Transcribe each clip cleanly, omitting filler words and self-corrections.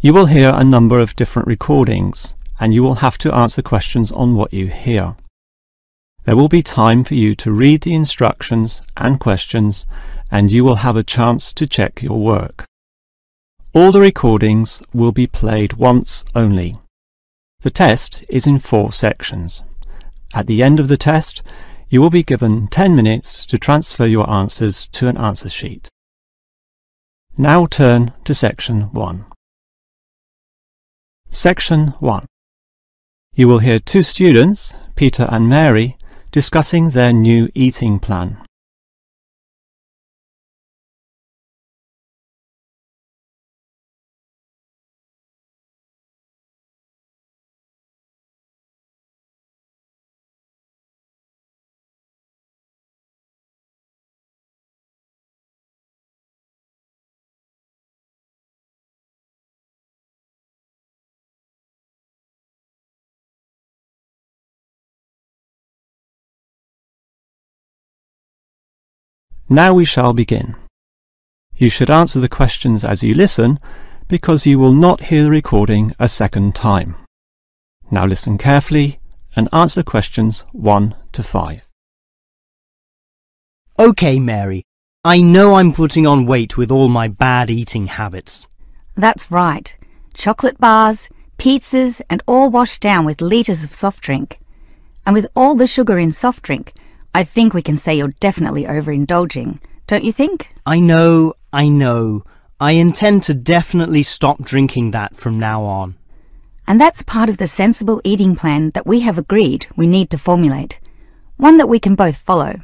You will hear a number of different recordings, and you will have to answer questions on what you hear. There will be time for you to read the instructions and questions, and you will have a chance to check your work. All the recordings will be played once only. The test is in 4 sections. At the end of the test, you will be given 10 minutes to transfer your answers to an answer sheet. Now turn to Section 1. Section 1. You will hear 2 students, Peter and Mary, discussing their new eating plan. Now we shall begin. You should answer the questions as you listen, because you will not hear the recording a second time. Now listen carefully and answer questions 1 to 5. OK, Mary. I know I'm putting on weight with all my bad eating habits. That's right. Chocolate bars, pizzas, and all washed down with litres of soft drink. And with all the sugar in soft drink, I think we can say you're definitely overindulging, don't you think? I know. I intend to definitely stop drinking that from now on. And that's part of the sensible eating plan that we have agreed we need to formulate. One that we can both follow.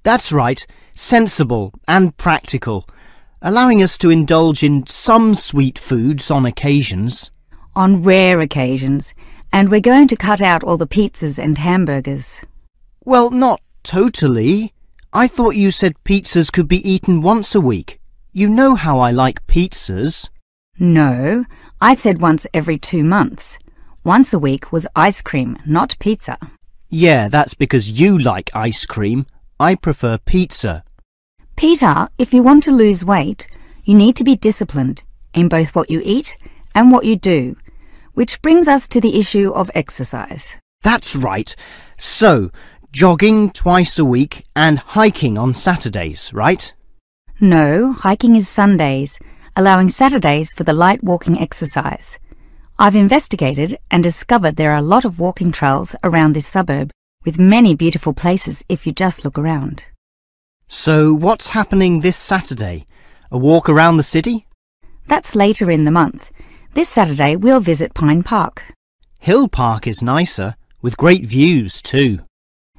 That's right. Sensible and practical. Allowing us to indulge in some sweet foods on occasions. On rare occasions. And we're going to cut out all the pizzas and hamburgers. Well, not totally. I thought you said pizzas could be eaten once a week. You know how I like pizzas. No, I said once every 2 months. Once a week was ice cream, not pizza. Yeah, that's because you like ice cream. I prefer pizza. Peter, if you want to lose weight, you need to be disciplined in both what you eat and what you do, which brings us to the issue of exercise. That's right. So, jogging twice a week and hiking on Saturdays, right? No, hiking is Sundays, allowing Saturdays for the light walking exercise. I've investigated and discovered there are a lot of walking trails around this suburb, with many beautiful places if you just look around. So what's happening this Saturday? A walk around the city? That's later in the month. This Saturday we'll visit Pine Park. Hill Park is nicer, with great views too.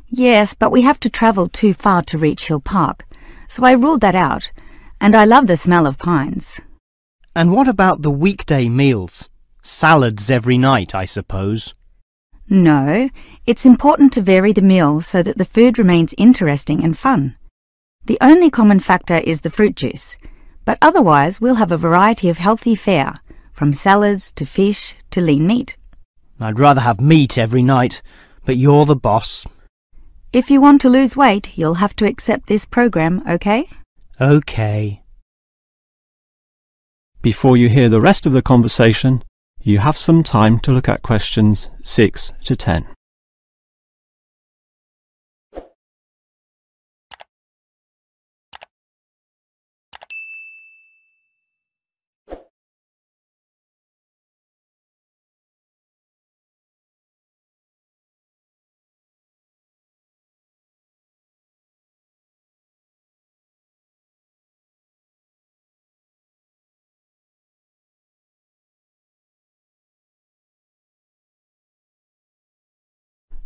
Yes, but we have to travel too far to reach Hill Park, so I ruled that out, and I love the smell of pines. And what about the weekday meals? Salads every night, I suppose. No, it's important to vary the meals so that the food remains interesting and fun. The only common factor is the fruit juice, but otherwise we'll have a variety of healthy fare, from salads to fish to lean meat. I'd rather have meat every night, but you're the boss. If you want to lose weight, you'll have to accept this program, okay? Okay. Before you hear the rest of the conversation, you have some time to look at questions 6 to 10.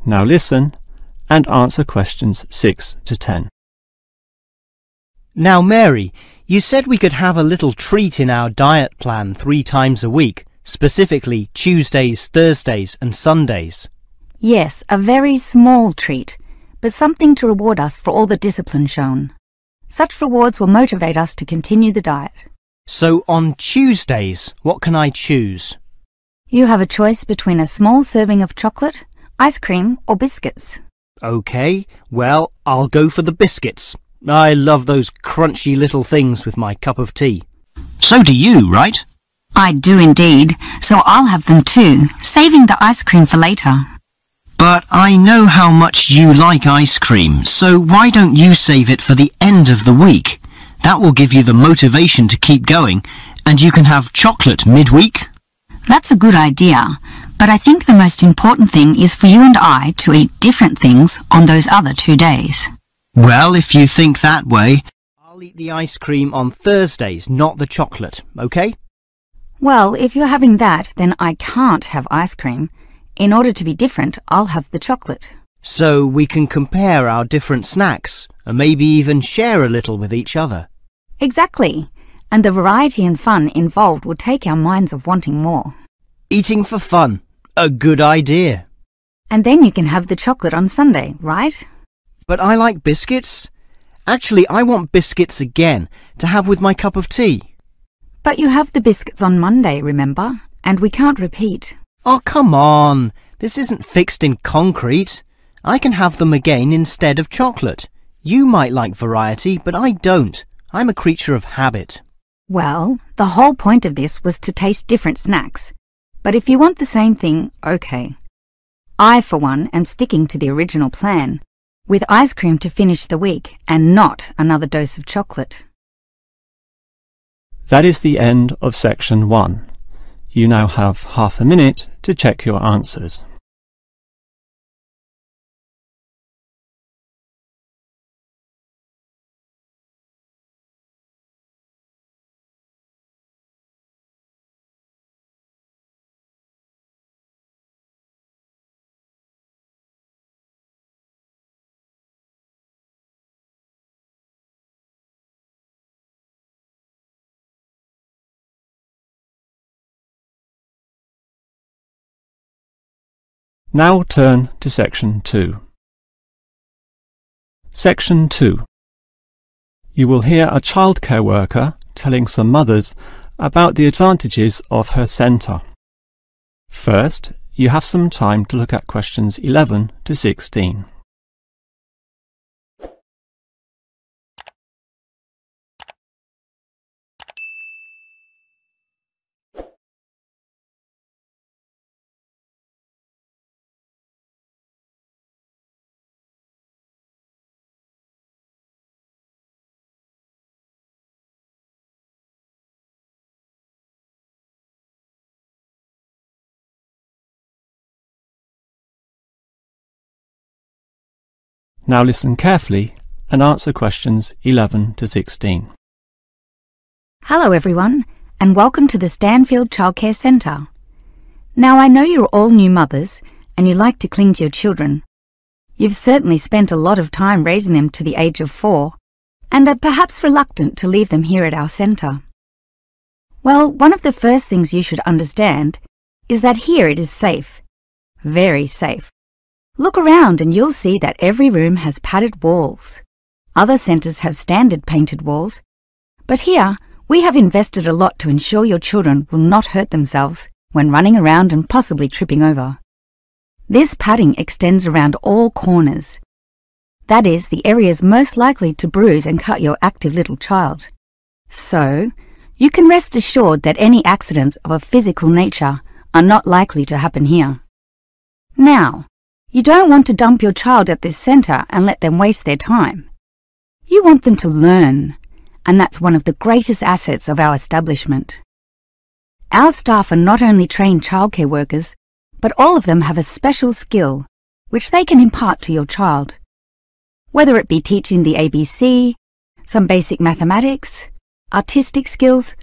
Now listen and answer questions 6 to 10. Now, Mary, you said we could have a little treat in our diet plan 3 times a week, specifically Tuesdays, Thursdays and Sundays. Yes, a very small treat, but something to reward us for all the discipline shown. Such rewards will motivate us to continue the diet. So on Tuesdays, what can I choose? You have a choice between a small serving of chocolate, ice cream or biscuits. OK, well, I'll go for the biscuits. I love those crunchy little things with my cup of tea. So do you, right? I do indeed, so I'll have them too, saving the ice cream for later. But I know how much you like ice cream, so why don't you save it for the end of the week? That will give you the motivation to keep going, and you can have chocolate midweek. That's a good idea, but I think the most important thing is for you and I to eat different things on those other 2 days. Well, if you think that way, I'll eat the ice cream on Thursdays, not the chocolate, okay? Well, if you're having that, then I can't have ice cream. In order to be different, I'll have the chocolate. So we can compare our different snacks, and maybe even share a little with each other. Exactly. And the variety and fun involved will take our minds of wanting more. Eating for fun. A good idea. And then you can have the chocolate on Sunday, right? But I like biscuits. Actually, I want biscuits again to have with my cup of tea. But you have the biscuits on Monday, remember? And we can't repeat. Oh, come on. This isn't fixed in concrete. I can have them again instead of chocolate. You might like variety, but I don't. I'm a creature of habit. Well, the whole point of this was to taste different snacks. But if you want the same thing, okay. I, for one, am sticking to the original plan, with ice cream to finish the week and not another dose of chocolate. That is the end of section 1. You now have half a minute to check your answers. Now turn to section 2. Section 2. You will hear a childcare worker telling some mothers about the advantages of her centre. First, you have some time to look at questions 11 to 16. Now listen carefully and answer questions 11 to 16. Hello everyone, and welcome to the Stanfield Childcare Centre. Now I know you're all new mothers and you like to cling to your children. You've certainly spent a lot of time raising them to the age of 4 and are perhaps reluctant to leave them here at our centre. Well, one of the first things you should understand is that here it is safe. Very safe. Look around and you'll see that every room has padded walls. Other centres have standard painted walls, but here we have invested a lot to ensure your children will not hurt themselves when running around and possibly tripping over. This padding extends around all corners. That is, the areas most likely to bruise and cut your active little child. So, you can rest assured that any accidents of a physical nature are not likely to happen here. Now, you don't want to dump your child at this centre and let them waste their time. You want them to learn, and that's one of the greatest assets of our establishment. Our staff are not only trained childcare workers, but all of them have a special skill which they can impart to your child. Whether it be teaching the ABC, some basic mathematics, artistic skills,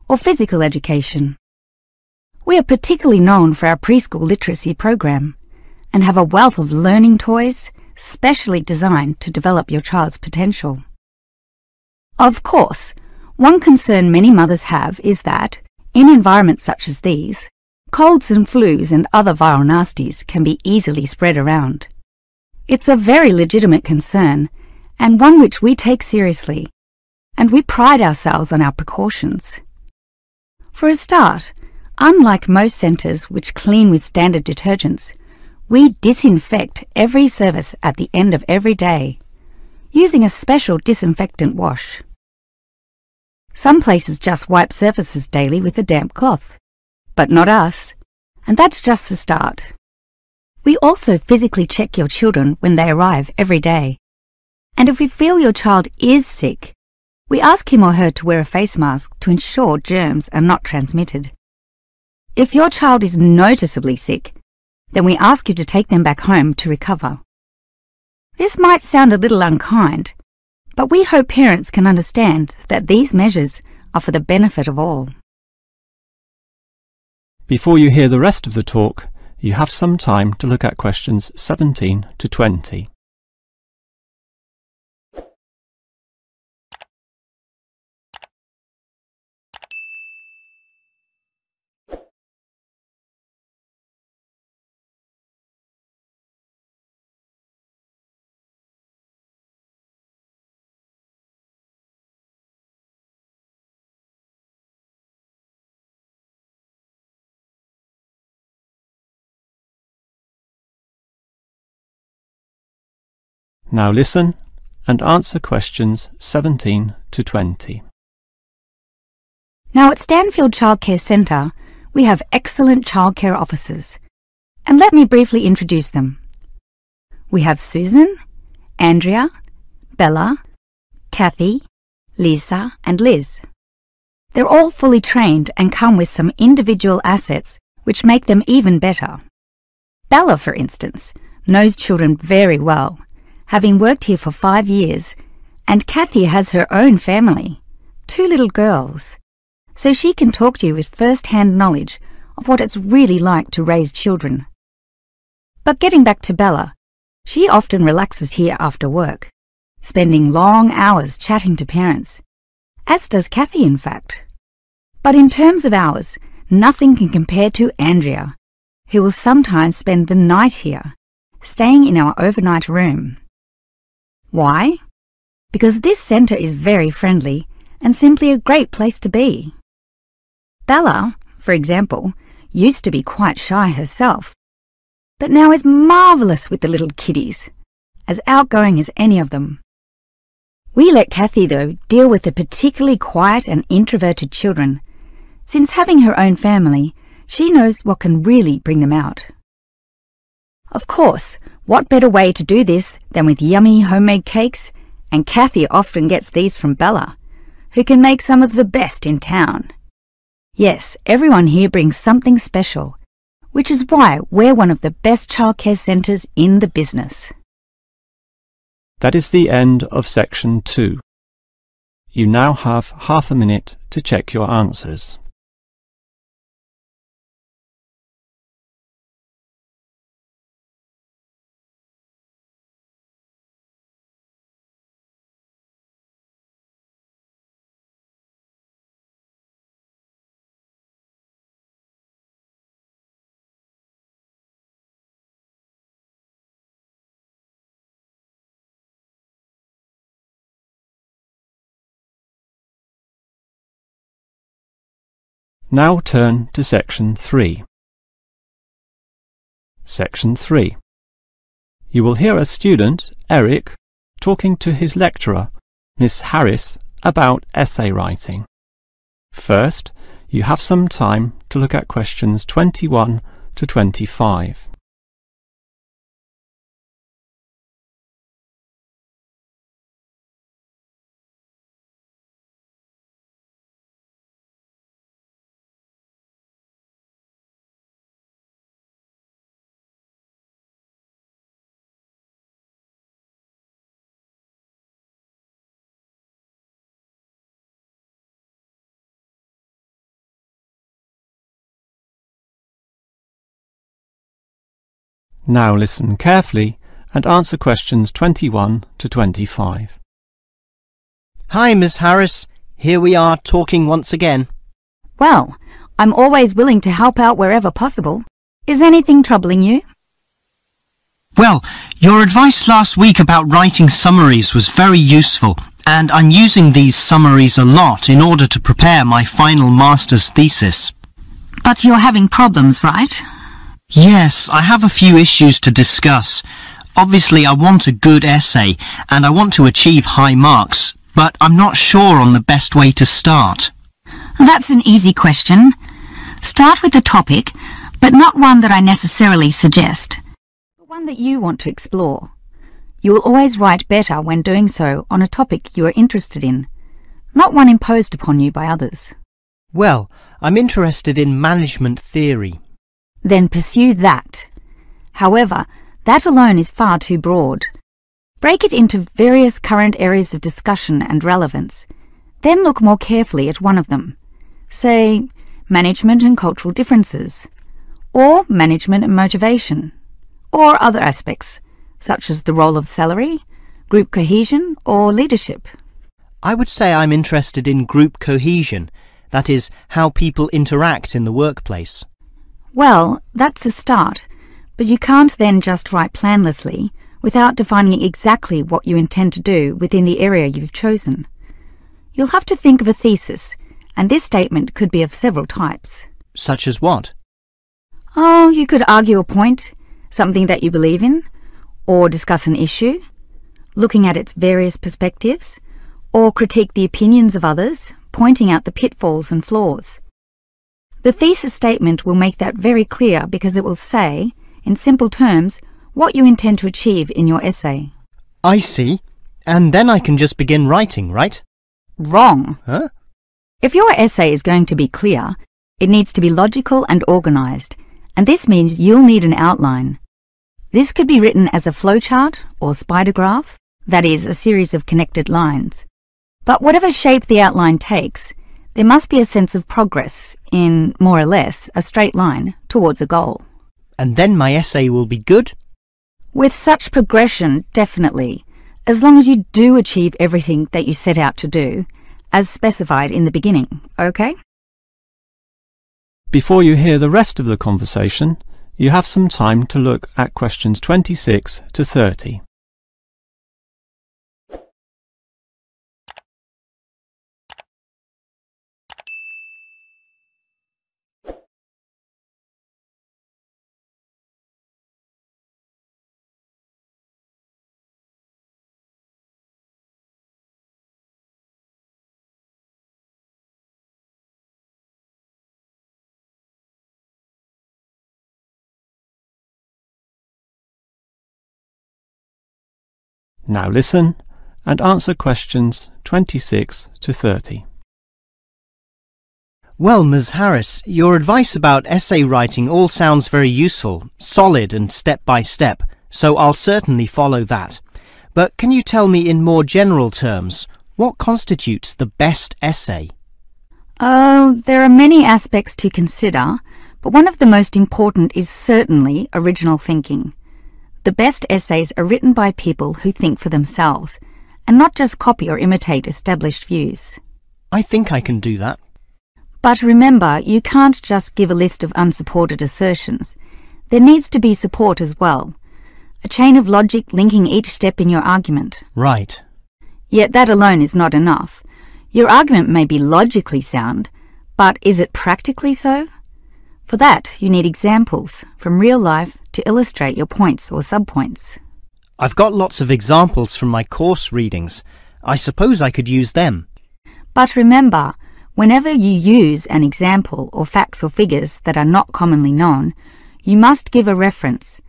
or physical education. We are particularly known for our preschool literacy program and have a wealth of learning toys specially designed to develop your child's potential. Of course, one concern many mothers have is that, in environments such as these, colds and flus and other viral nasties can be easily spread around. It's a very legitimate concern, and one which we take seriously, and we pride ourselves on our precautions. For a start, unlike most centres which clean with standard detergents, we disinfect every service at the end of every day, using a special disinfectant wash. Some places just wipe surfaces daily with a damp cloth, but not us, and that's just the start. We also physically check your children when they arrive every day, and if we feel your child is sick, we ask him or her to wear a face mask to ensure germs are not transmitted. If your child is noticeably sick, then we ask you to take them back home to recover. This might sound a little unkind, but we hope parents can understand that these measures are for the benefit of all. Before you hear the rest of the talk, you have some time to look at questions 17 to 20. Now listen and answer questions 17 to 20. Now at Stanfield Childcare Centre, we have excellent childcare officers, and let me briefly introduce them. We have Susan, Andrea, Bella, Kathy, Lisa and Liz. They're all fully trained and come with some individual assets which make them even better. Bella, for instance, knows children very well, having worked here for 5 years, and Kathy has her own family, 2 little girls, so she can talk to you with first-hand knowledge of what it's really like to raise children. But getting back to Bella, she often relaxes here after work, spending long hours chatting to parents, as does Kathy in fact. But in terms of hours, nothing can compare to Andrea, who will sometimes spend the night here, staying in our overnight room. Why? Because this centre is very friendly and simply a great place to be. Bella, for example, used to be quite shy herself, but now is marvellous with the little kiddies, as outgoing as any of them. We let Kathy, though, deal with the particularly quiet and introverted children, since having her own family, she knows what can really bring them out. Of course, what better way to do this than with yummy homemade cakes, and Kathy often gets these from Bella, who can make some of the best in town. Yes, everyone here brings something special, which is why we're one of the best childcare centres in the business. That is the end of section 2. You now have half a minute to check your answers. Now turn to section 3. Section 3. You will hear a student, Eric, talking to his lecturer, Miss Harris, about essay writing. First, you have some time to look at questions 21 to 25. Now listen carefully and answer questions 21 to 25. Hi, Miss Harris. Here we are talking once again. Well, I'm always willing to help out wherever possible. Is anything troubling you? Well, your advice last week about writing summaries was very useful, and I'm using these summaries a lot in order to prepare my final master's thesis. But you're having problems, right? Yes, I have a few issues to discuss. Obviously, I want a good essay, and I want to achieve high marks, but I'm not sure on the best way to start. That's an easy question. Start with a topic, but not one that I necessarily suggest, but one that you want to explore. You will always write better when doing so on a topic you are interested in, not one imposed upon you by others. Well, I'm interested in management theory. Then pursue that. However, that alone is far too broad. Break it into various current areas of discussion and relevance. Then look more carefully at one of them. Say, management and cultural differences, or management and motivation, or other aspects, such as the role of salary, group cohesion, or leadership. I would say I'm interested in group cohesion, that is, how people interact in the workplace. Well, that's a start, but you can't then just write planlessly without defining exactly what you intend to do within the area you've chosen. You'll have to think of a thesis, and this statement could be of several types. Such as what? Oh, you could argue a point, something that you believe in, or discuss an issue, looking at its various perspectives, or critique the opinions of others, pointing out the pitfalls and flaws. The thesis statement will make that very clear because it will say, in simple terms, what you intend to achieve in your essay. I see. And then I can just begin writing, right? Wrong. Huh? If your essay is going to be clear, it needs to be logical and organised, and this means you'll need an outline. This could be written as a flowchart or spider graph, that is, a series of connected lines. But whatever shape the outline takes, there must be a sense of progress in, more or less, a straight line towards a goal. And then my essay will be good? With such progression, definitely, as long as you do achieve everything that you set out to do, as specified in the beginning, okay? Before you hear the rest of the conversation, you have some time to look at questions 26 to 30. Now listen and answer questions 26 to 30. Well, Ms. Harris, your advice about essay writing all sounds very useful, solid and step by step, so I'll certainly follow that. But can you tell me in more general terms, what constitutes the best essay? Oh, there are many aspects to consider, but one of the most important is certainly original thinking. The best essays are written by people who think for themselves, and not just copy or imitate established views. I think I can do that. But remember, you can't just give a list of unsupported assertions. There needs to be support as well. A chain of logic linking each step in your argument. Right. Yet that alone is not enough. Your argument may be logically sound, but is it practically so? For that, you need examples from real life to illustrate your points or subpoints. I've got lots of examples from my course readings. I suppose I could use them. But remember, whenever you use an example or facts or figures that are not commonly known, you must give a reference.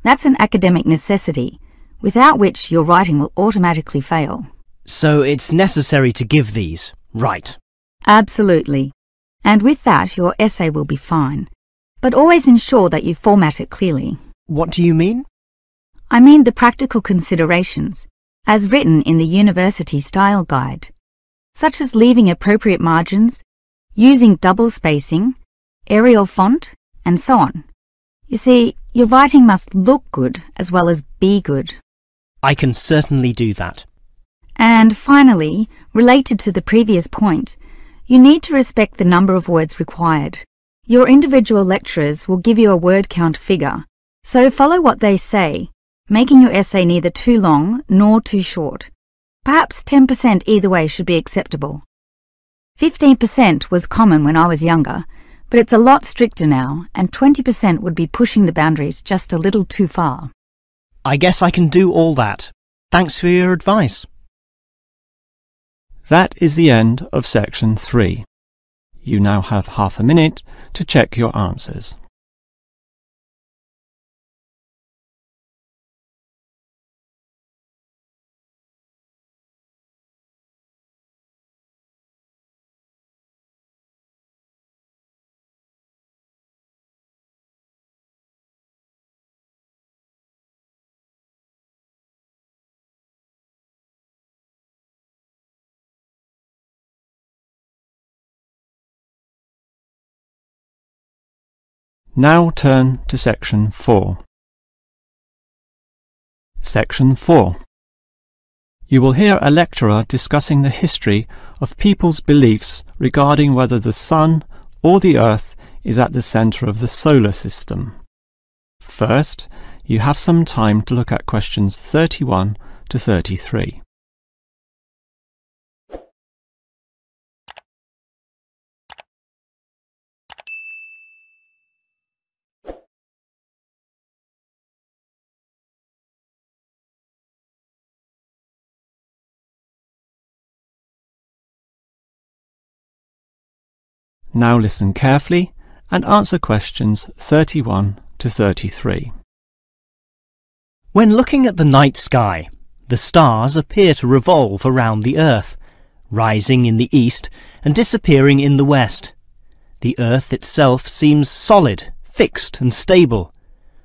That's an academic necessity, without which your writing will automatically fail. So it's necessary to give these, right? Absolutely. And with that, your essay will be fine. But always ensure that you format it clearly. What do you mean? I mean the practical considerations, as written in the University Style Guide, such as leaving appropriate margins, using double spacing, Arial font, and so on. You see, your writing must look good as well as be good. I can certainly do that. And finally, related to the previous point, you need to respect the number of words required. Your individual lecturers will give you a word count figure, so follow what they say, making your essay neither too long nor too short. Perhaps 10% either way should be acceptable. 15% was common when I was younger, but it's a lot stricter now, and 20% would be pushing the boundaries just a little too far. I guess I can do all that. Thanks for your advice. That is the end of section 3. You now have half a minute to check your answers. Now turn to section 4. Section 4. You will hear a lecturer discussing the history of people's beliefs regarding whether the Sun or the Earth is at the centre of the solar system. First, you have some time to look at questions 31 to 33. Now listen carefully and answer questions 31 to 33. When looking at the night sky, the stars appear to revolve around the Earth, rising in the east and disappearing in the west. The Earth itself seems solid, fixed and stable,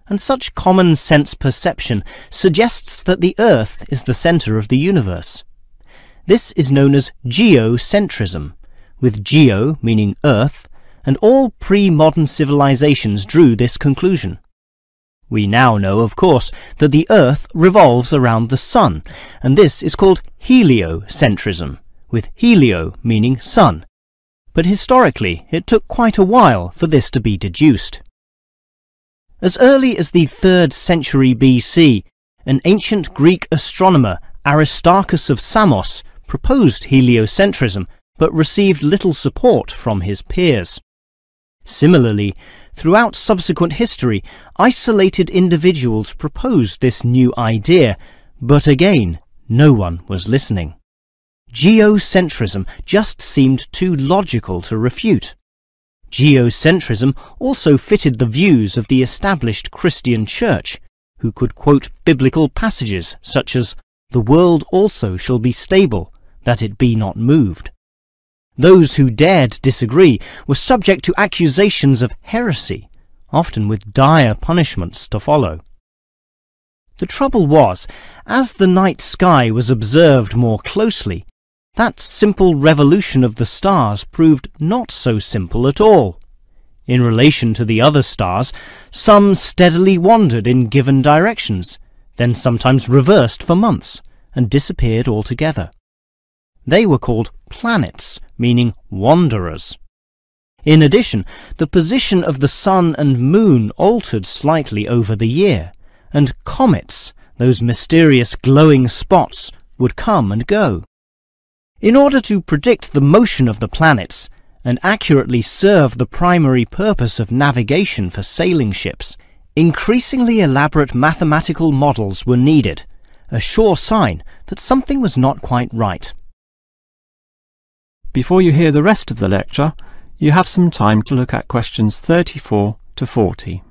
and such common sense perception suggests that the Earth is the centre of the universe. This is known as geocentrism, with geo meaning earth, and all pre-modern civilizations drew this conclusion. We now know, of course, that the Earth revolves around the Sun, and this is called heliocentrism, with helio meaning sun. But historically, it took quite a while for this to be deduced. As early as the 3rd century BC, an ancient Greek astronomer, Aristarchus of Samos, proposed heliocentrism, but received little support from his peers. Similarly, throughout subsequent history, isolated individuals proposed this new idea, but again, no one was listening. Geocentrism just seemed too logical to refute. Geocentrism also fitted the views of the established Christian Church, who could quote biblical passages such as, "The world also shall be stable, that it be not moved." Those who dared disagree were subject to accusations of heresy, often with dire punishments to follow. The trouble was, as the night sky was observed more closely, that simple revolution of the stars proved not so simple at all. In relation to the other stars, some steadily wandered in given directions, then sometimes reversed for months, and disappeared altogether. They were called planets, meaning wanderers. In addition, the position of the Sun and Moon altered slightly over the year, and comets, those mysterious glowing spots, would come and go. In order to predict the motion of the planets, and accurately serve the primary purpose of navigation for sailing ships, increasingly elaborate mathematical models were needed, a sure sign that something was not quite right. Before you hear the rest of the lecture, you have some time to look at questions 34 to 40.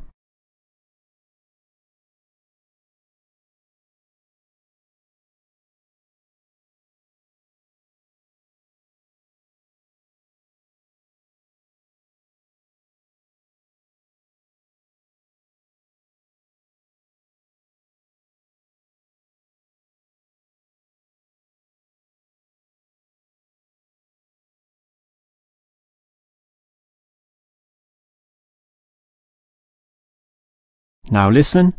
Now listen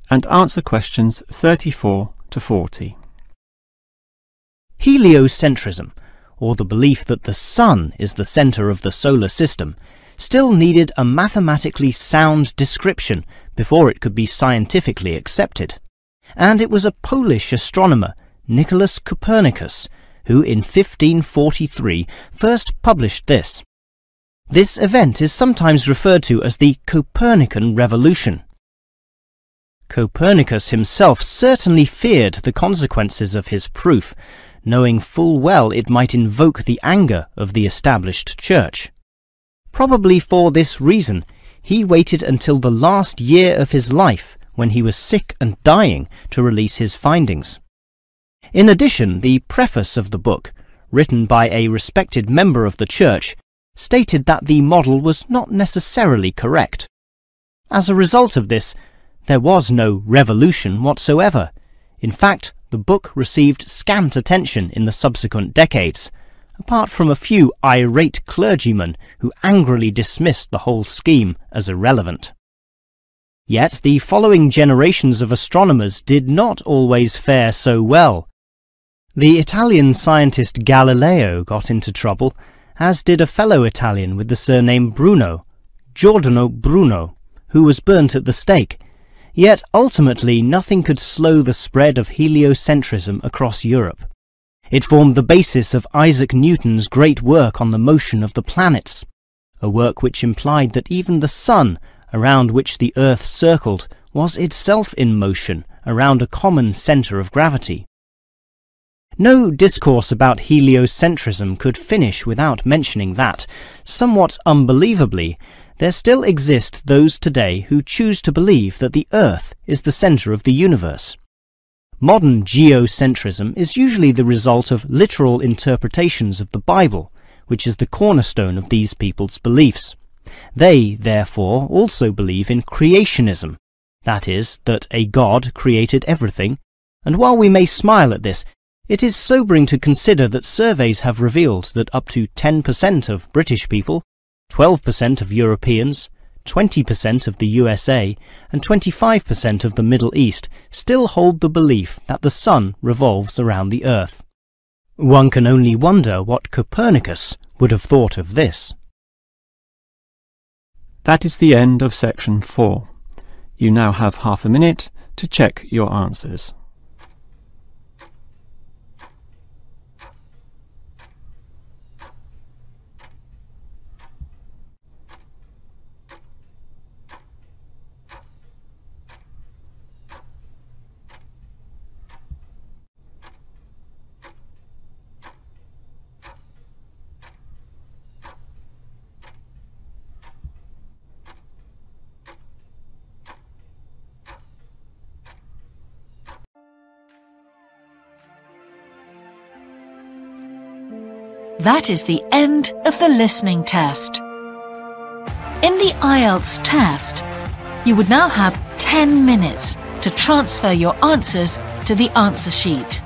and answer questions 34 to 40. Heliocentrism, or the belief that the Sun is the centre of the solar system, still needed a mathematically sound description before it could be scientifically accepted. And it was a Polish astronomer, Nicholas Copernicus, who in 1543 first published this. This event is sometimes referred to as the Copernican Revolution. Copernicus himself certainly feared the consequences of his proof, knowing full well it might invoke the anger of the established church. Probably for this reason, he waited until the last year of his life, when he was sick and dying, to release his findings. In addition, the preface of the book, written by a respected member of the church, stated that the model was not necessarily correct. As a result of this, there was no revolution whatsoever. In fact, the book received scant attention in the subsequent decades, apart from a few irate clergymen who angrily dismissed the whole scheme as irrelevant. Yet the following generations of astronomers did not always fare so well. The Italian scientist Galileo got into trouble, as did a fellow Italian with the surname Bruno, Giordano Bruno, who was burnt at the stake. Yet ultimately nothing could slow the spread of heliocentrism across Europe. It formed the basis of Isaac Newton's great work on the motion of the planets, a work which implied that even the sun, around which the Earth circled, was itself in motion around a common centre of gravity. No discourse about heliocentrism could finish without mentioning that, somewhat unbelievably, there still exist those today who choose to believe that the Earth is the centre of the universe. Modern geocentrism is usually the result of literal interpretations of the Bible, which is the cornerstone of these people's beliefs. They, therefore, also believe in creationism, that is, that a God created everything, and while we may smile at this, it is sobering to consider that surveys have revealed that up to 10% of British people, 12% of Europeans, 20% of the USA, and 25% of the Middle East still hold the belief that the sun revolves around the Earth. One can only wonder what Copernicus would have thought of this. That is the end of section 4. You now have half a minute to check your answers. That is the end of the listening test. In the Ielts test, you would now have 10 minutes to transfer your answers to the answer sheet.